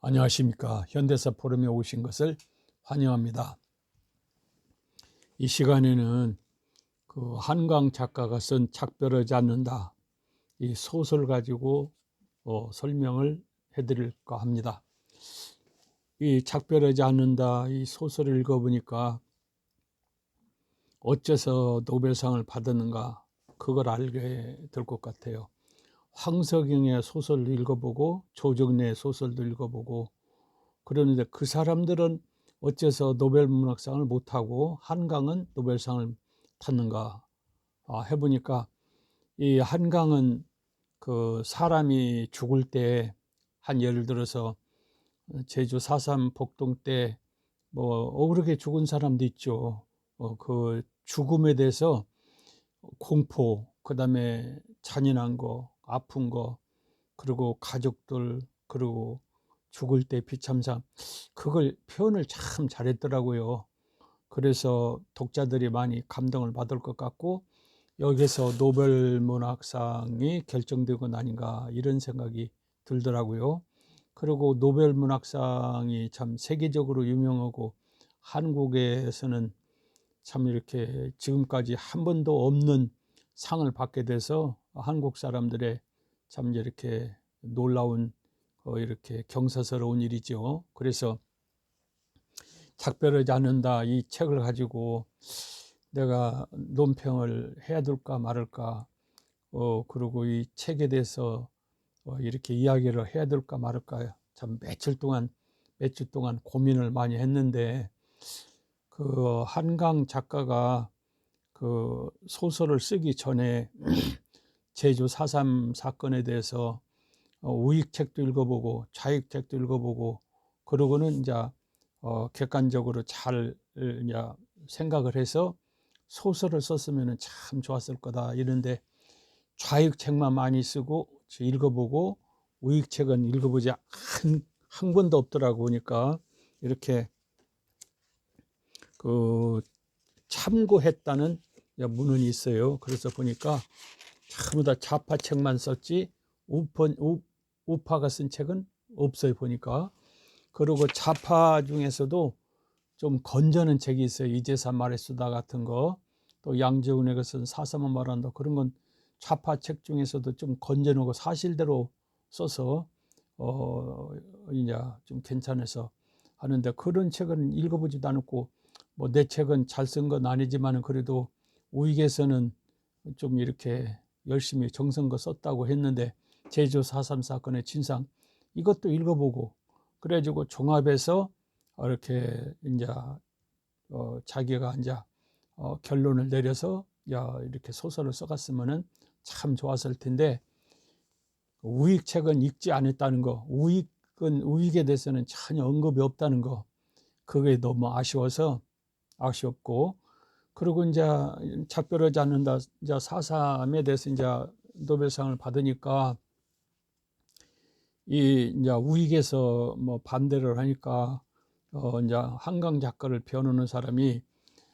안녕하십니까. 현대사 포럼에 오신 것을 환영합니다. 이 시간에는 한강 작가가 쓴 작별하지 않는다, 이 소설 가지고 설명을 해드릴까 합니다. 이 작별하지 않는다, 이 소설을 읽어보니까 어째서 노벨상을 받았는가, 그걸 알게 될 것 같아요. 황석영의 소설도 읽어보고 조정래의 소설도 읽어보고, 그러는데 그 사람들은 어째서 노벨 문학상을 못하고 한강은 노벨상을 탔는가 해보니까, 이 한강은 그 사람이 죽을 때, 한 예를 들어서 제주 4.3 폭동 때 뭐 억울하게 죽은 사람도 있죠. 그 죽음에 대해서 공포, 그다음에 잔인한 거, 아픈 거, 그리고 가족들, 그리고 죽을 때 비참사, 그걸 표현을 참 잘했더라고요. 그래서 독자들이 많이 감동을 받을 것 같고, 여기서 노벨 문학상이 결정되건 아닌가, 이런 생각이 들더라고요. 그리고 노벨 문학상이 참 세계적으로 유명하고 한국에서는 참 이렇게 지금까지 한 번도 없는 상을 받게 돼서 한국 사람들의 참 이렇게 놀라운 이렇게 경사스러운 일이죠. 그래서 작별하지 않는다, 이 책을 가지고 내가 논평을 해야 될까 말을까, 그리고 이 책에 대해서 이렇게 이야기를 해야 될까 말을까, 참 몇 주 동안 고민을 많이 했는데, 그 한강 작가가 그 소설을 쓰기 전에 제주 4.3 사건에 대해서 우익책도 읽어보고 좌익책도 읽어보고, 그러고는 이제 객관적으로 잘 이제 생각을 해서 소설을 썼으면 참 좋았을 거다 이런데, 좌익책만 많이 쓰고 읽어보고 우익책은 읽어보지 한 번도 없더라고. 보니까 이렇게 그 참고했다는 문헌이 있어요. 그래서 보니까 전부 다 좌파책만 썼지 우파가 쓴 책은 없어요, 보니까. 그리고 좌파 중에서도 좀 건져는 책이 있어요. 이재사 말의 수다 같은 거, 또 양재훈에게 쓴 사삼은 말한다, 그런 건 좌파 책 중에서도 좀 건져놓고 사실대로 써서 이제 좀 괜찮아서 하는데, 그런 책은 읽어보지도 않았고, 뭐 내 책은 잘 쓴 건 아니지만 그래도 우익에서는 좀 이렇게 열심히 정성껏 썼다고 했는데, 제주 4.3 사건의 진상, 이것도 읽어보고, 그래가지고 종합해서 이렇게 이제 자기가 이제 결론을 내려서, 야, 이렇게 소설을 써갔으면은 참 좋았을 텐데, 우익 책은 읽지 않았다는 거, 우익에 대해서는 전혀 언급이 없다는 거, 그게 너무 아쉬웠고, 그리고 이제 작별하지 않는다, 이제 4.3에 대해서 이제 노벨상을 받으니까, 이 이제 우익에서 뭐 반대를 하니까 이제 한강 작가를 겨누는 사람이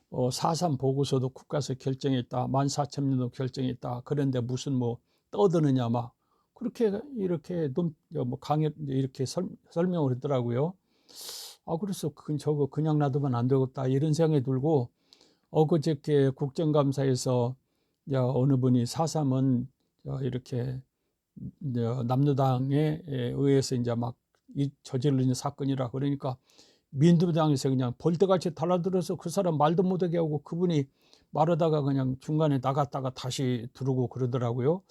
4.3 보고서도 국가에서 결정했다, 14,000년도 결정했다, 그런데 무슨 뭐 떠드느냐, 막 그렇게 이렇게 뭐 강연 이렇게 설명을 했더라고요. 그래서 저거 그냥 놔두면 안 되겠다, 이런 생각이 들고, 그저께 국정감사에서 어느 분이 4.3은 이렇게 남로당에 의해서 이제 막 저지르는 사건이라 그러니까, 민주당에서 그냥 벌떼같이 달라들어서 그 사람 말도 못하게 하고, 그분이 말하다가 그냥 중간에 나갔다가 다시 들어오고 그러더라고요.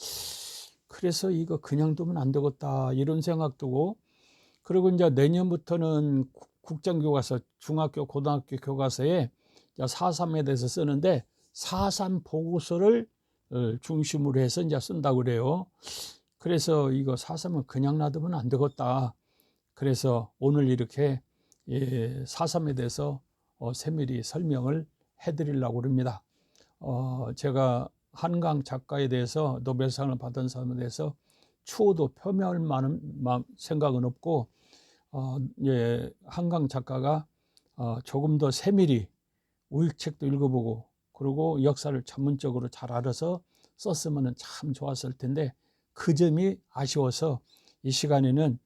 그래서 이거 그냥 두면 안 되겠다, 이런 생각 두고, 그리고 이제 내년부터는 국정교과서, 중학교 고등학교 교과서에 4.3에 대해서 쓰는데, 4.3 보고서를 중심으로 해서 이제 쓴다고 그래요. 그래서 이거 4.3은 그냥 놔두면 안 되겠다. 그래서 오늘 이렇게 4.3에 대해서 세밀히 설명을 해드리려고 합니다. 제가 한강 작가에 대해서, 노벨상을 받은 사람에 대해서 추호도 표명할 만한 생각은 없고, 한강 작가가 조금 더 세밀히 우익책도 읽어보고, 그리고 역사를 전문적으로 잘 알아서 썼으면 참 좋았을 텐데, 그 점이 아쉬워서 이 시간에는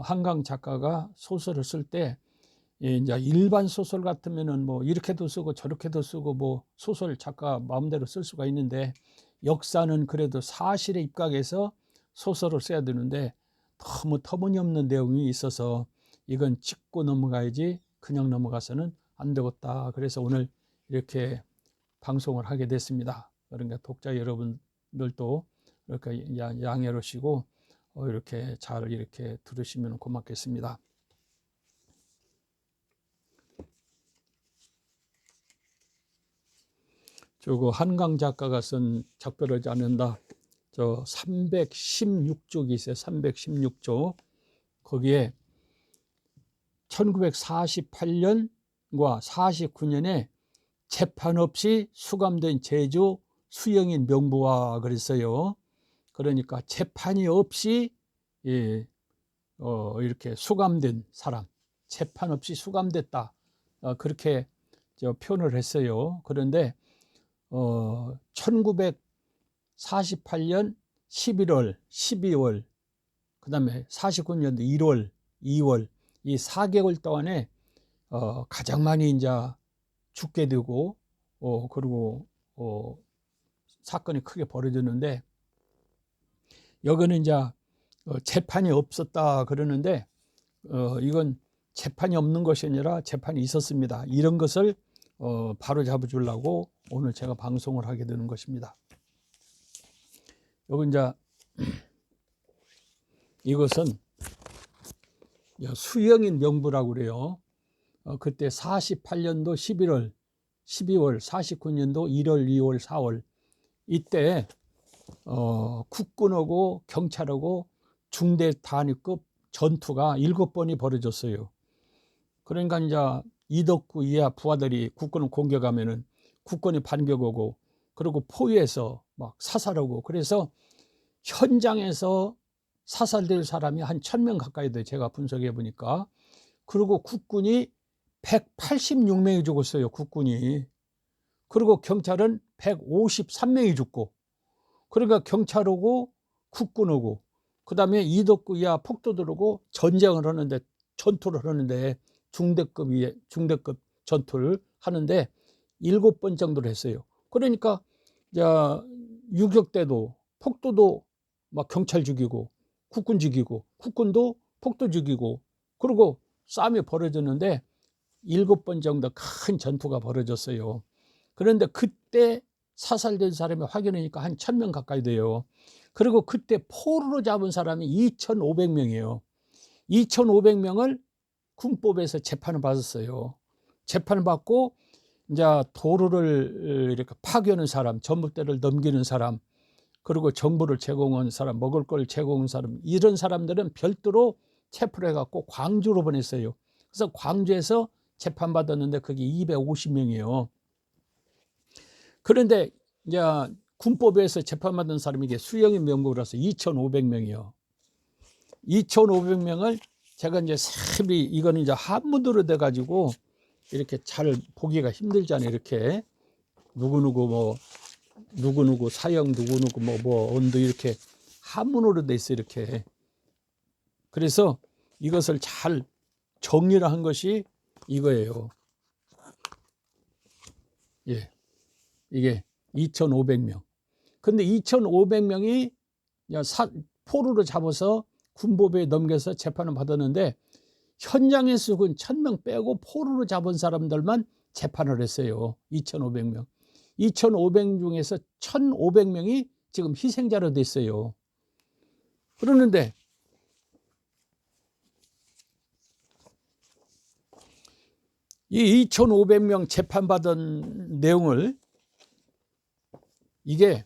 한강 작가가 소설을 쓸 때 이제 일반 소설 같으면은 뭐 이렇게도 쓰고 저렇게도 쓰고 뭐 소설 작가 마음대로 쓸 수가 있는데 역사는 그래도 사실에 입각해서 소설을 써야 되는데 너무 터무니없는 내용이 있어서 이건 짚고 넘어가야지 그냥 넘어가서는 안 되겠다. 그래서 오늘 이렇게 방송을 하게 됐습니다. 그러니까 독자 여러분들도 이렇게 양해로시고 이렇게 잘 이렇게 들으시면 고맙겠습니다. 저거 한강 작가가 쓴 작별하지 않는다. 저 316쪽이 있어요. 316쪽. 거기에 1948년과 49년에 재판 없이 수감된 제주 수영인 명부와 그랬어요. 그러니까 재판이 없이 이렇게 수감된 사람, 재판 없이 수감됐다. 그렇게 표현을 했어요. 그런데 1948년 11월, 12월, 그 다음에 49년도 1월, 2월 이 4개월 동안에 가장 많이 이제 죽게 되고 그리고 사건이 크게 벌어졌는데 여기는 이제 재판이 없었다 그러는데 이건 재판이 없는 것이 아니라 재판이 있었습니다. 이런 것을 바로 잡아주려고 오늘 제가 방송을 하게 되는 것입니다. 여기 이제 이것은 수영인 명부라고 그래요. 그때 48년도 11월, 12월, 49년도 1월, 2월, 4월 이때 국군하고 경찰하고 중대 단위급 전투가 7번이 벌어졌어요. 그러니까 이제 이덕구 이하 부하들이 국군을 공격하면은 국군이 반격하고 그리고 포위해서 막 사살하고 그래서 현장에서 사살될 사람이 한 1000명 가까이 돼요. 제가 분석해 보니까. 그리고 국군이 186명이 죽었어요. 국군이. 그리고 경찰은 153명이 죽고 그러니까 경찰하고 국군하고 그다음에 이덕구 이하 폭도들하고 전쟁을 하는데 전투를 하는데 중대급 전투를 하는데 7번 정도를 했어요. 그러니까 유격 때도 폭도도 막 경찰 죽이고 국군 죽이고 국군도 폭도 죽이고 그리고 싸움이 벌어졌는데 7번 정도 큰 전투가 벌어졌어요. 그런데 그때 사살된 사람이 확인하니까 한 1000명 가까이 돼요. 그리고 그때 포로로 잡은 사람이 2500명이에요. 2500명을 군법에서 재판을 받았어요. 재판을 받고 이제 도로를 이렇게 파괴하는 사람, 전봇대를 넘기는 사람, 그리고 정보를 제공한 사람, 먹을 걸 제공한 사람, 이런 사람들은 별도로 체포를 해갖고 광주로 보냈어요. 그래서 광주에서 재판받았는데 그게 250명이에요. 그런데 이제 군법에서 재판받은 사람이 이게 수영인 명부라서 2,500명이요. 2,500명을 제가 이제 세비 이거는 이제 한문으로 돼가지고 이렇게 잘 보기가 힘들잖아요. 이렇게 누구누구 사형 누구누구 언도 이렇게 한문으로 돼 있어 이렇게. 그래서 이것을 잘 정리를 한 것이 이거예요. 예, 이게 2,500명. 근데 2,500명이 포로로 잡아서 군법에 넘겨서 재판을 받았는데 현장에 죽은 1000명 빼고 포로로 잡은 사람들만 재판을 했어요. 2,500명. 2,500 중에서 1,500명이 지금 희생자로 됐어요. 그러는데 이 2,500명 재판받은 내용을 이게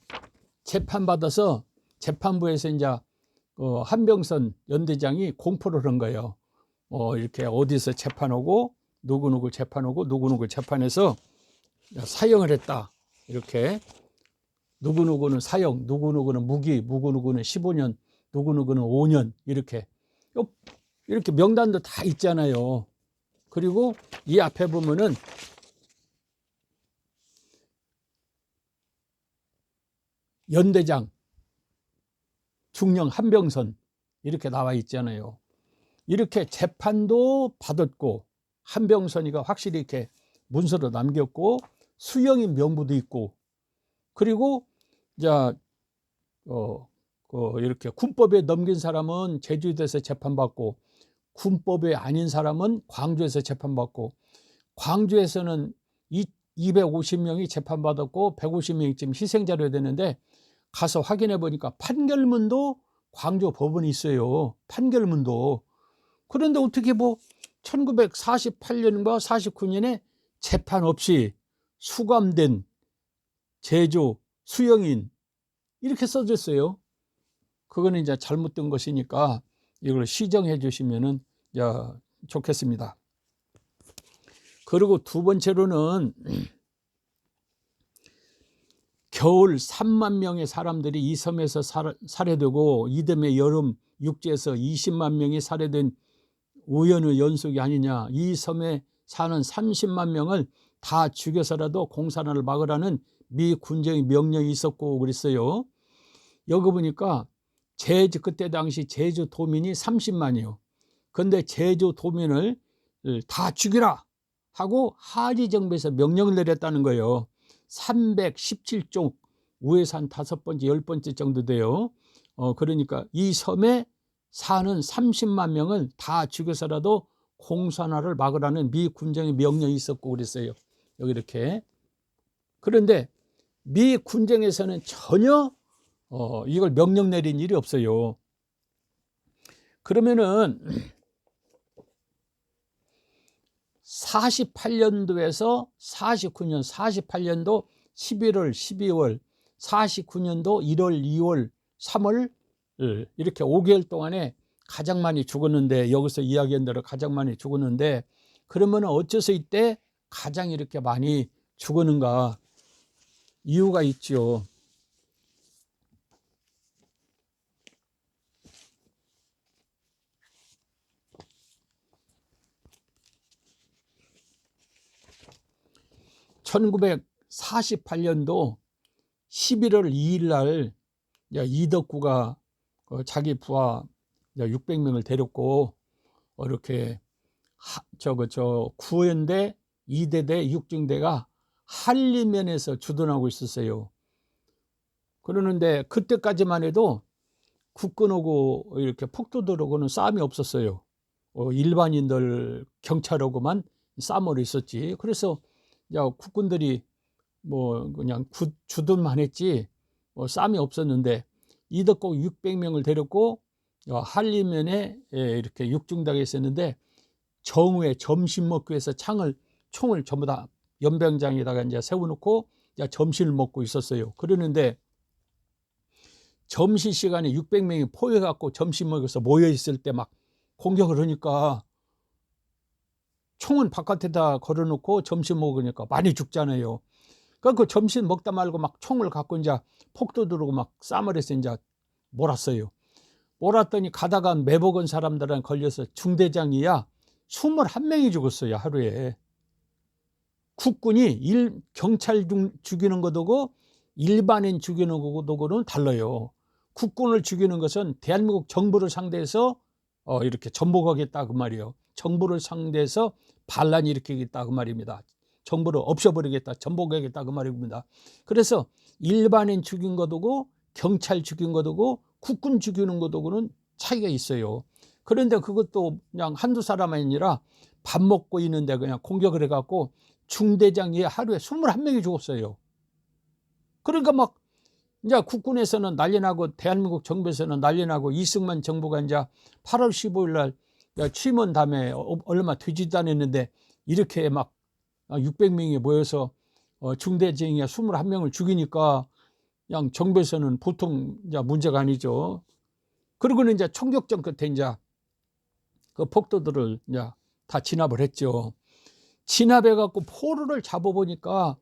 재판받아서 재판부에서 이제 한병선 연대장이 공포를 한 거예요. 이렇게 어디서 재판하고 누구누구 재판하고 누구누구 재판해서 사형을 했다. 이렇게 누구누구는 사형, 누구누구는 무기, 누구누구는 15년, 누구누구는 5년 이렇게 명단도 다 있잖아요. 그리고 이 앞에 보면은 연대장, 중령 한병선 이렇게 나와 있잖아요. 이렇게 재판도 받았고 한병선이가 확실히 이렇게 문서로 남겼고 수영인 명부도 있고 그리고 이제 이렇게 군법에 넘긴 사람은 제주도에서 재판받고 군법에 아닌 사람은 광주에서 재판받고 광주에서는 250명이 재판받았고 150명이 지금 희생자료가 되는데 가서 확인해 보니까 판결문도 광주 법원이 있어요. 판결문도. 그런데 어떻게 뭐 1948년과 49년에 재판 없이 수감된 제주 수영인 이렇게 써졌어요. 그거는 이제 잘못된 것이니까 이걸 시정해 주시면은 좋겠습니다. 그리고 두 번째로는 겨울 3만 명의 사람들이 이 섬에서 살해되고 이듬해 여름 육지에서 20만 명이 살해된 우연의 연속이 아니냐. 이 섬에 사는 30만 명을 다 죽여서라도 공산화를 막으라는 미 군정의 명령이 있었고 그랬어요. 여기 보니까 그때 당시 제주 도민이 30만이요. 근데 제주 도민을 다 죽이라 하고 하지 정부에서 명령을 내렸다는 거예요. 317쪽 우에서 한 5번째, 10번째 정도 돼요. 그러니까 이 섬에 사는 30만 명을 다 죽여서라도 공산화를 막으라는 미 군정의 명령이 있었고 그랬어요. 여기 이렇게. 그런데 미 군정에서는 전혀 이걸 명령 내린 일이 없어요. 그러면은 48년도에서 49년, 48년도 11월, 12월, 49년도 1월, 2월, 3월 이렇게 5개월 동안에 가장 많이 죽었는데 여기서 이야기한 대로 가장 많이 죽었는데 그러면 어째서 이때 가장 이렇게 많이 죽었는가? 이유가 있죠. (1948년도) 11월 2일 날 이덕구가 자기 부하 600명을 데렸고 이렇게 구연대 2대대 6중대가 한리면에서 주둔하고 있었어요. 그러는데 그때까지만 해도 국군하고 이렇게 폭도들하고는 싸움이 없었어요. 일반인들 경찰하고만 싸움으로 있었지. 그래서 국군들이 뭐 그냥 주둔만 했지 싸움이 없었는데 이덕구 600명을 데렸고 한리면에 이렇게 육중당에 있었는데 정오에 점심 먹기 위해서 총을 전부 다 연병장에다가 이제 세워놓고 점심을 먹고 있었어요. 그러는데 점심시간에 600명이 포획해갖고 점심 먹여서 모여있을 때 막 공격을 하니까 총은 바깥에다 걸어놓고 점심 먹으니까 많이 죽잖아요. 그러니까 그 점심 먹다 말고 막 총을 갖고 이제 폭도 들고 막 싸움을 해서 이제 몰았어요. 몰았더니 가다가 매복은 사람들한테 걸려서 중대장이야 21명이 죽었어요. 하루에. 국군이 경찰 죽이는 것하고 일반인 죽이는 것하고는 달라요. 국군을 죽이는 것은 대한민국 정부를 상대해서 이렇게 전복하겠다 그 말이에요. 정부를 상대해서 반란 일으키겠다 그 말입니다. 정부를 없애버리겠다, 전복하겠다 그 말입니다. 그래서 일반인 죽인 것하고 경찰 죽인 것하고 국군 죽이는 것하고는 차이가 있어요. 그런데 그것도 그냥 한두 사람 아니라 밥 먹고 있는데 그냥 공격을 해갖고 중대장이 하루에 21명이 죽었어요. 그러니까 막 이제 국군에서는 난리나고 대한민국 정부에서는 난리나고 이승만 정부가 이제 8월 15일 날 취임한 다음에 얼마 되지도 않았는데 이렇게 막 600명이 모여서 중대장이 21명을 죽이니까 그냥 정부에서는 보통 이제 문제가 아니죠. 그리고는 이제 총격전 끝에 이제 그 폭도들을 이제 다 진압을 했죠. 진압해갖고 포로를 잡아보니까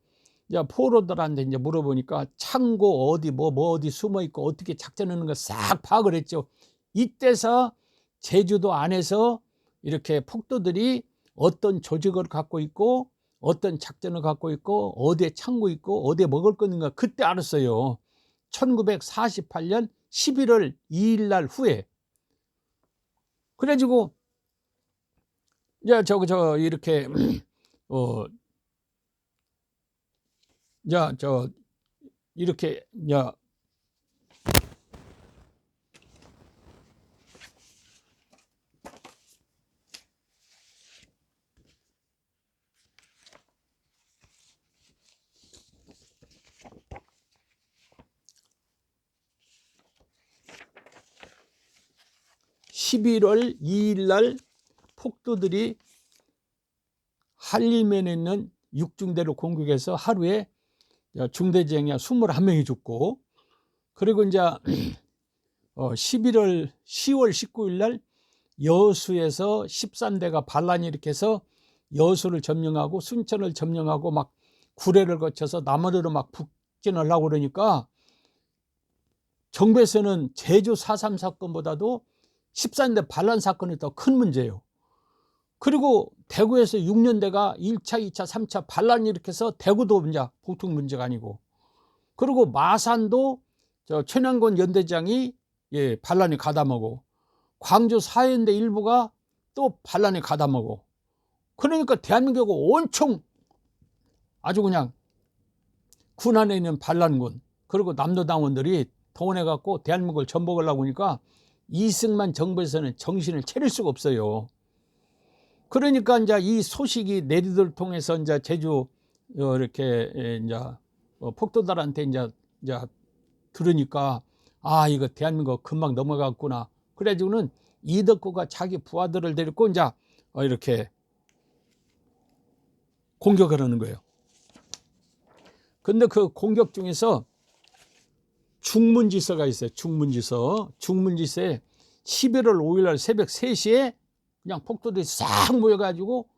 이제 포로들한테 이제 물어보니까 창고 어디 뭐 어디 숨어 있고 어떻게 작전하는 거 싹 파악을 했죠. 이때서 제주도 안에서 이렇게 폭도들이 어떤 조직을 갖고 있고 어떤 작전을 갖고 있고 어디에 창고 있고 어디에 먹을 거는가 그때 알았어요. 1948년 11월 2일 날 후에. 그래가지고 이제 저 이렇게 어, 저 이렇게 11월 2일 날 폭도들이 한림면에 있는 육중대를 공격해서 하루에 중대재해가 21명이 죽고, 그리고 이제 10월 19일 날 여수에서 13대가 반란이 일으켜서 여수를 점령하고 순천을 점령하고 막 구례를 거쳐서 남원으로 막 북진하려고 그러니까 정부에서는 제주 4.3 사건보다도 13대 반란 사건이 더 큰 문제예요. 그리고 대구에서 6년대가 1차, 2차, 3차 반란이 일으켜서 대구도 이제 보통 문제가 아니고, 그리고 마산도 최남권 연대장이 반란이 가담하고, 광주 사연대 일부가 또 반란이 가담하고, 그러니까 대한민국은 온통 아주 그냥 군 안에 있는 반란군, 그리고 남도당원들이 동원해 갖고 대한민국을 전복하려고 하니까 이승만 정부에서는 정신을 차릴 수가 없어요. 그러니까 이제 이 소식이 내리들 통해서 이제 제주 이렇게 이제 폭도들한테 이제 들으니까, 아, 이거 대한민국 금방 넘어갔구나. 그래가지고는 이덕구가 자기 부하들을 데리고 이제 이렇게 공격을 하는 거예요. 근데 그 공격 중에서 중문지서가 있어요. 중문지서에 11월 5일 날 새벽 3시에 그냥 폭도들이 싹 모여가지고